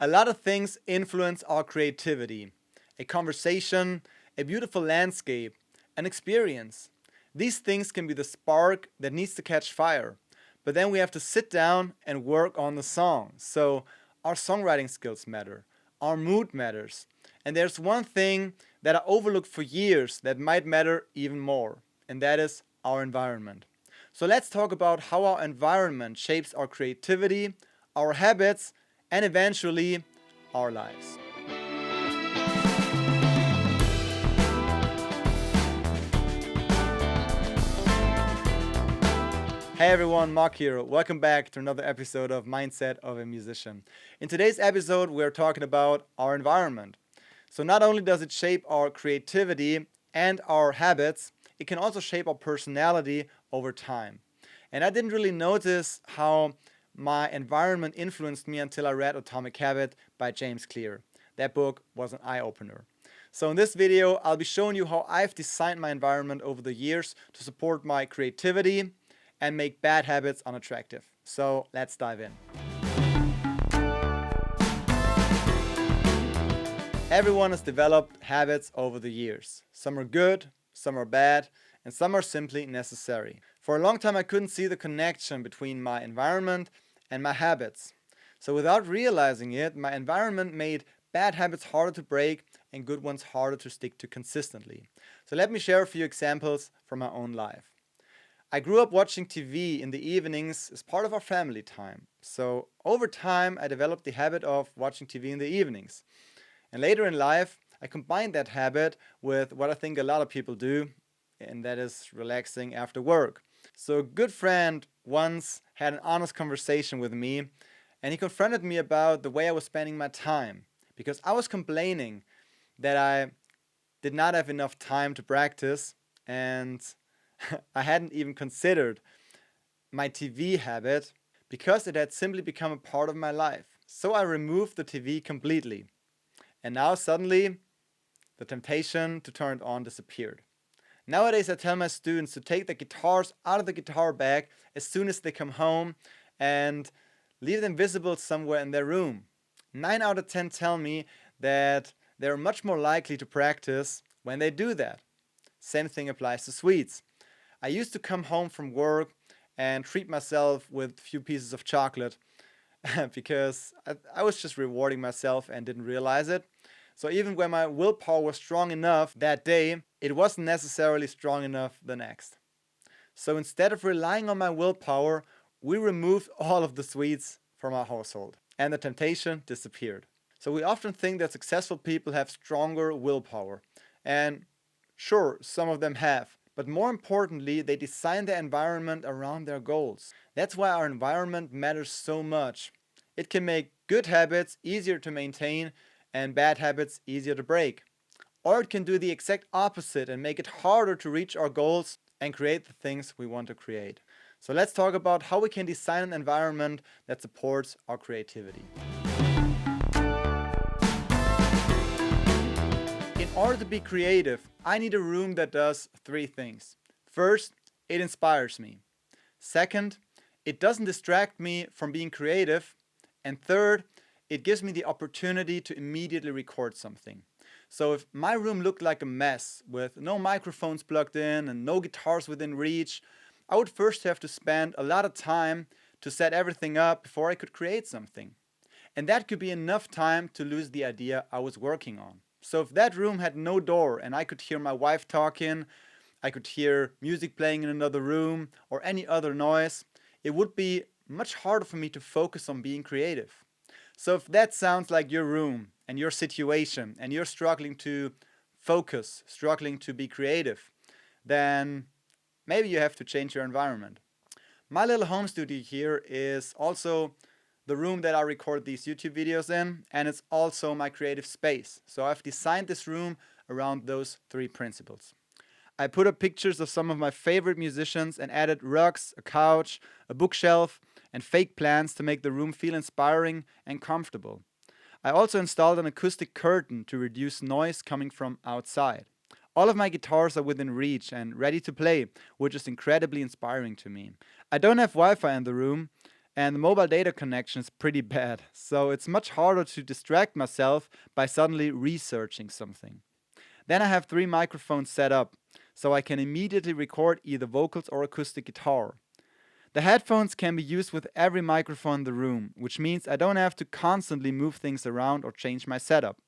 A lot of things influence our creativity. A conversation, a beautiful landscape, an experience. These things can be the spark that needs to catch fire. But then we have to sit down and work on the song. So our songwriting skills matter. Our mood matters. And there's one thing that I overlooked for years that might matter even more, and that is our environment. So let's talk about how our environment shapes our creativity, our habits, and eventually our lives. Hey everyone, Mark here. Welcome back to another episode of Mindset of a Musician. In today's episode, we're talking about our environment. So not only does it shape our creativity and our habits, it can also shape our personality over time. And I didn't really notice how my environment influenced me until I read Atomic Habit by James Clear. That book was an eye-opener. So in this video, I'll be showing you how I've designed my environment over the years to support my creativity and make bad habits unattractive. So let's dive in. Everyone has developed habits over the years. Some are good, some are bad, and some are simply necessary. For a long time, I couldn't see the connection between my environment and my habits. So without realizing it, my environment made bad habits harder to break and good ones harder to stick to consistently. So let me share a few examples from my own life. I grew up watching TV in the evenings as part of our family time. So over time, I developed the habit of watching TV in the evenings. And later in life, I combined that habit with what I think a lot of people do, and that is relaxing after work. So a good friend once had an honest conversation with me, and he confronted me about the way I was spending my time, because I was complaining that I did not have enough time to practice, and I hadn't even considered my TV habit because it had simply become a part of my life. So I removed the TV completely. And now suddenly, the temptation to turn it on disappeared. Nowadays, I tell my students to take the guitars out of the guitar bag as soon as they come home and leave them visible somewhere in their room. 9 out of 10 tell me that they're much more likely to practice when they do that. Same thing applies to sweets. I used to come home from work and treat myself with a few pieces of chocolate because I was just rewarding myself and didn't realize it. So even when my willpower was strong enough that day, it wasn't necessarily strong enough the next. So instead of relying on my willpower, we removed all of the sweets from our household, and the temptation disappeared. So we often think that successful people have stronger willpower. And sure, some of them have. But more importantly, they design their environment around their goals. That's why our environment matters so much. It can make good habits easier to maintain and bad habits easier to break. Or it can do the exact opposite and make it harder to reach our goals and create the things we want to create. So let's talk about how we can design an environment that supports our creativity. In order to be creative, I need a room that does 3 things. First, it inspires me. Second, it doesn't distract me from being creative. And third, it gives me the opportunity to immediately record something. So if my room looked like a mess with no microphones plugged in and no guitars within reach, I would first have to spend a lot of time to set everything up before I could create something. And that could be enough time to lose the idea I was working on. So if that room had no door and I could hear my wife talking, I could hear music playing in another room or any other noise, it would be much harder for me to focus on being creative. So if that sounds like your room and your situation and you're struggling to focus, struggling to be creative, then maybe you have to change your environment. My little home studio here is also the room that I record these YouTube videos in, and it's also my creative space. So I've designed this room around those 3 principles. I put up pictures of some of my favorite musicians and added rugs, a couch, a bookshelf, and fake plants to make the room feel inspiring and comfortable. I also installed an acoustic curtain to reduce noise coming from outside. All of my guitars are within reach and ready to play, which is incredibly inspiring to me. I don't have Wi-Fi in the room, and the mobile data connection is pretty bad, so it's much harder to distract myself by suddenly researching something. Then I have 3 microphones set up, so I can immediately record either vocals or acoustic guitar. The headphones can be used with every microphone in the room, which means I don't have to constantly move things around or change my setup.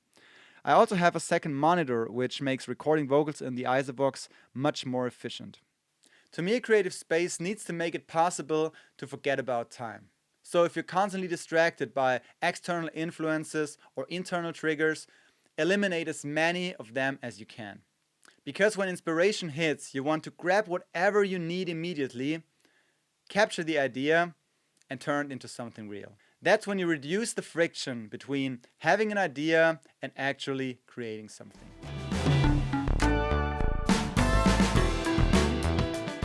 I also have a second monitor, which makes recording vocals in the Isobox much more efficient. To me, a creative space needs to make it possible to forget about time. So if you're constantly distracted by external influences or internal triggers, eliminate as many of them as you can. Because when inspiration hits, you want to grab whatever you need immediately, capture the idea, and turn it into something real. That's when you reduce the friction between having an idea and actually creating something.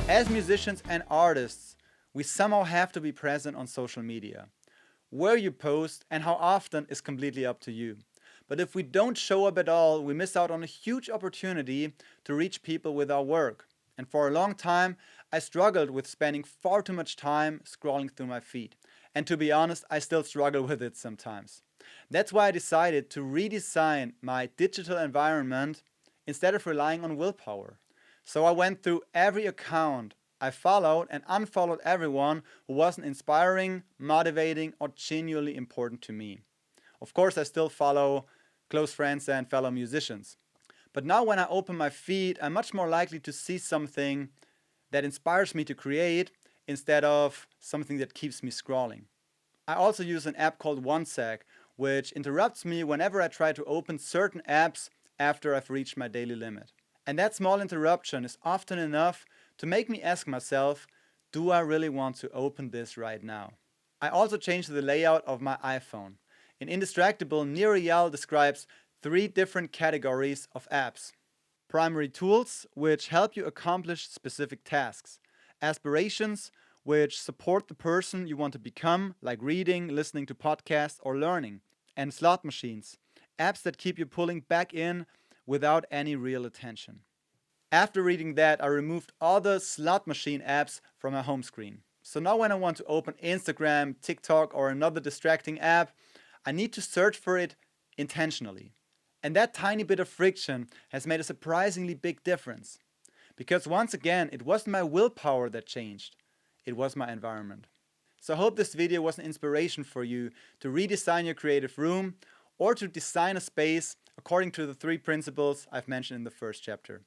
As musicians and artists, we somehow have to be present on social media. Where you post and how often is completely up to you. But if we don't show up at all, we miss out on a huge opportunity to reach people with our work. And for a long time, I struggled with spending far too much time scrolling through my feed. And to be honest, I still struggle with it sometimes. That's why I decided to redesign my digital environment instead of relying on willpower. So I went through every account I followed and unfollowed everyone who wasn't inspiring, motivating, or genuinely important to me. Of course, I still follow close friends and fellow musicians. But now when I open my feed, I'm much more likely to see something that inspires me to create instead of something that keeps me scrolling. I also use an app called OneSec, which interrupts me whenever I try to open certain apps after I've reached my daily limit. And that small interruption is often enough to make me ask myself, do I really want to open this right now? I also changed the layout of my iPhone. In Indistractable, Niriel describes 3 different categories of apps. Primary tools, which help you accomplish specific tasks. Aspirations, which support the person you want to become, like reading, listening to podcasts, or learning. And slot machines, apps that keep you pulling back in without any real attention. After reading that, I removed all the slot machine apps from my home screen. So now when I want to open Instagram, TikTok, or another distracting app, I need to search for it intentionally. And that tiny bit of friction has made a surprisingly big difference. Because once again, it wasn't my willpower that changed. It was my environment. So I hope this video was an inspiration for you to redesign your creative room or to design a space according to the 3 principles I've mentioned in the first chapter.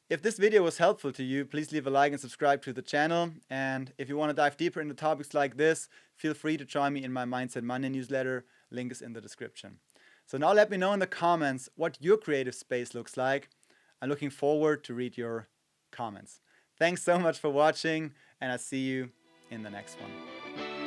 If this video was helpful to you, please leave a like and subscribe to the channel. And if you want to dive deeper into topics like this, feel free to join me in my Mindset Monday newsletter. Link is in the description. So now let me know in the comments what your creative space looks like. I'm looking forward to read your comments. Thanks so much for watching, and I'll see you in the next one.